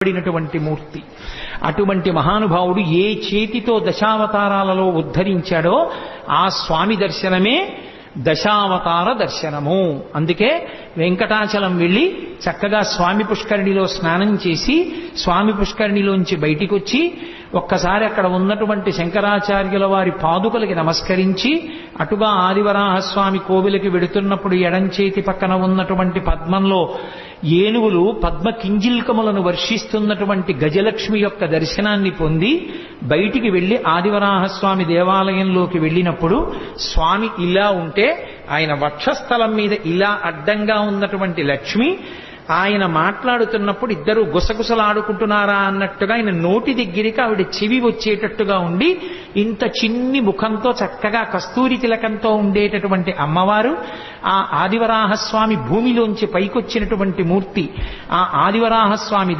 పడినటువంటి మూర్తి. అటువంటి మహానుభావుడు ఏ చేతితో దశావతారాలలో ఉద్ధరించాడో ఆ స్వామి దర్శనమే దశావతార దర్శనము. అందుకే వెంకటాచలం వెళ్ళి చక్కగా స్వామి పుష్కరిణిలో స్నానం చేసి స్వామి పుష్కరిణిలోంచి బయటికి వచ్చి ఒక్కసారి అక్కడ ఉన్నటువంటి శంకరాచార్యుల వారి పాదుకలకి నమస్కరించి అటుగా ఆదివరాహస్వామి కోవిలకి వెడుతున్నప్పుడు ఎడంచేతి పక్కన ఉన్నటువంటి పద్మంలో ఏనుగులు పద్మ కింజిల్కములను వర్షిస్తున్నటువంటి గజలక్ష్మి యొక్క దర్శనాన్ని పొంది బయటికి వెళ్లి ఆదివరాహస్వామి దేవాలయంలోకి వెళ్ళినప్పుడు స్వామి ఇలా ఉంటే ఆయన వక్షస్థలం మీద ఇలా అడ్డంగా ఉన్నటువంటి లక్ష్మి ఆయన మాట్లాడుతున్నప్పుడు ఇద్దరు గుసగుసలాడుకుంటున్నారా అన్నట్టుగా ఆయన నోటి దగ్గరికి ఆవిడ చెవి వచ్చేటట్టుగా ఉండి ఇంత చిన్ని ముఖంతో చక్కగా కస్తూరి తిలకంతో ఉండేటటువంటి అమ్మవారు ఆ ఆదివరాహస్వామి భూమిలోంచి పైకొచ్చినటువంటి మూర్తి. ఆ ఆదివరాహస్వామి